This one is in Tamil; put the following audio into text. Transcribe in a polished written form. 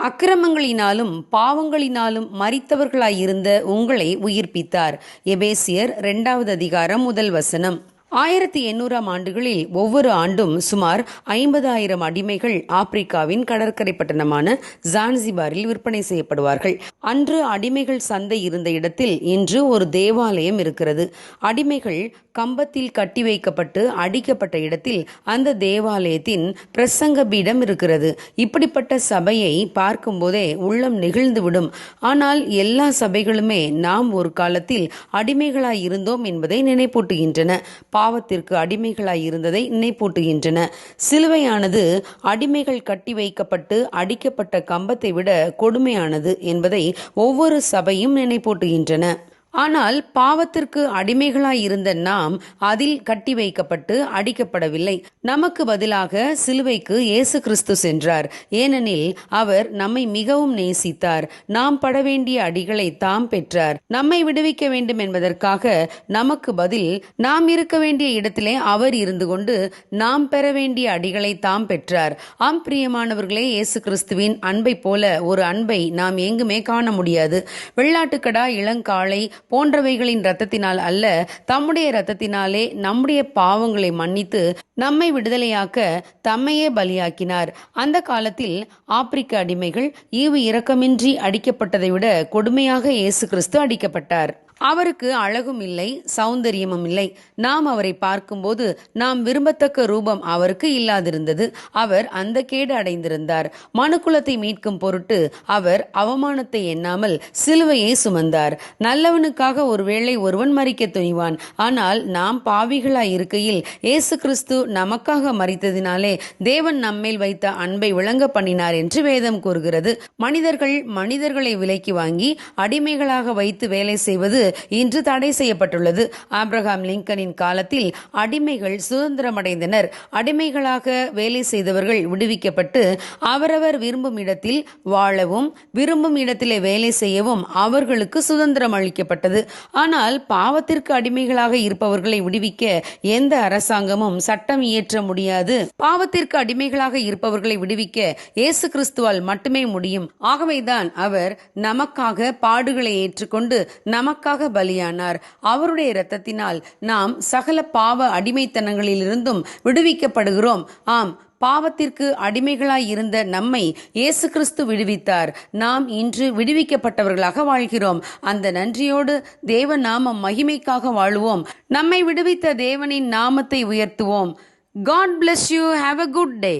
அக்கிரமங்களினாலும் பாவங்களினாலும் மரித்தவர்களாயிருந்த உங்களை உயிர்ப்பித்தார். எபேசியர் 2:1 1800ஆம் ஆண்டுகளில் ஒவ்வொரு ஆண்டும் சுமார் 50,000 அடிமைகள் ஆப்பிரிக்காவின் கடற்கரை பட்டணமான ஜான்சிபாரில் விற்பனை செய்யப்படுவார்கள். அன்று அடிமைகள் சந்தை இருந்த இடத்தில் இன்று ஒரு தேவாலயம் இருக்கிறது. அடிமைகள் கம்பத்தில் கட்டி வைக்கப்பட்டு அடிக்கப்பட்ட இடத்தில் அந்த தேவாலயத்தின் பிரசங்க பீடம் இருக்கிறது. இப்படிப்பட்ட சபையை பார்க்கும்போதே உள்ளம் நெகிழ்ந்துவிடும். ஆனால் எல்லா சபைகளுமே நாம் ஒரு காலத்தில் அடிமைகளாய் இருந்தோம் என்பதை நினைப்பூட்டுகின்றன. பாவத்திற்கு அடிமைகளாய் இருந்ததை நினைப்பூட்டுகின்றன. சிலுவையானது அடிமைகள் கட்டி வைக்கப்பட்டு அடிக்கப்பட்ட கம்பத்தை விட கொடுமையானது என்பதை ஒவ்வொரு சபையும் நினைப்பூட்டுகின்றன. ஆனால் பாவத்திற்கு அடிமைகளாய் இருந்த நாம் அதில் கட்டி வைக்கப்பட்டு அடிக்கப்படவில்லை. நமக்கு பதிலாக சிலுவைக்கு இயேசு கிறிஸ்து சென்றார். ஏனெனில் அவர் நம்மை மிகவும் நேசித்தார். நாம் பட வேண்டிய அடிகளை தாம் பெற்றார். நம்மை விடுவிக்க வேண்டும் என்பதற்காக நமக்கு பதில் நாம் இருக்க வேண்டிய இடத்திலே அவர் இருந்து கொண்டு நாம் பெற வேண்டிய அடிகளை தாம் பெற்றார். ஆம் பிரியமானவர்களே, இயேசு கிறிஸ்துவின் அன்பை போல ஒரு அன்பை நாம் எங்குமே காண முடியாது. வெள்ளாட்டுக்கடா, இளங்காளை போன்றவைகளின் இரத்தத்தினால் அல்ல, தம்முடைய இரத்தத்தினாலே நம்முடைய பாவங்களை மன்னித்து நம்மை விடுதலையாக்க தம்மையே பலியாக்கினார். அந்த காலத்தில் ஆப்பிரிக்க அடிமைகள் ஈவு இரக்கமின்றி அடிக்கப்பட்டதை விட கொடுமையாக இயேசு கிறிஸ்து அடிக்கப்பட்டார். அவருக்கு அழகும் இல்லை, சௌந்தரியமும் இல்லை. நாம் அவரை பார்க்கும்போது நாம் விரும்பத்தக்க ரூபம் அவருக்கு இல்லாதிருந்தது. அவர் அந்த கேடு அடைந்திருந்தார். மனுக்குலத்தை மீட்கும் பொருட்டு அவர் அவமானத்தை எண்ணாமல் சிலுவையை சுமந்தார். நல்லவனுக்காக ஒருவேளை ஒருவன் மரிக்க துணிவான். ஆனால் நாம் பாவிகளாய் இருக்கையில் இயேசு கிறிஸ்து நமக்காக மரித்ததினாலே தேவன் நம்மேல் வைத்த அன்பை விளங்க பண்ணினார் என்று வேதம் கூறுகிறது. மனிதர்களை விலைக்கு வாங்கி அடிமைகளாக வைத்து வேலை செய்வது இன்று தடை செய்யப்பட்டுள்ளது. ஆப்ரஹாம் லிங்கனின் காலத்தில் அடிமைகள் சுதந்திரமடைந்தனர். அடிமைகளாக வேலை செய்தவர்கள் விடுவிக்கப்பட்டு அவரவர் விரும்பும் இடத்தில் வாழவும் விரும்பும் இடத்திலே வேலை செய்யவும் அவர்களுக்கு சுதந்திரம் அளிக்கப்பட்டது. ஆனால் பாவத்திற்கு அடிமைகளாக இருப்பவர்களை விடுவிக்க எந்த அரசாங்கமும் சட்டம் இயற்ற முடியாது. பாவத்திற்கு அடிமைகளாக இருப்பவர்களை விடுவிக்க இயேசு கிறிஸ்துவால் மட்டுமே முடியும். ஆகவேதான் அவர் நமக்காக பாடுகளை ஏற்றுக்கொண்டு நமக்காக பலியானார். அவருடைய இரத்தத்தினால் நாம் சகல பாவ அடிமைத்தனங்களிலிருந்தும் விடுவிக்கப்படுகிறோம். ஆம், பாவத்திற்கு அடிமைகளாய் இருந்த நம்மை இயேசு கிறிஸ்து விடுவித்தார். நாம் இன்று விடுவிக்கப்பட்டவர்களாக வாழ்கிறோம். அந்த நன்றியோடு தேவ நாமம் மகிமைக்காக வாழுவோம். நம்மை விடுவித்த தேவனின் நாமத்தை உயர்த்துவோம். God bless you. Have a good day.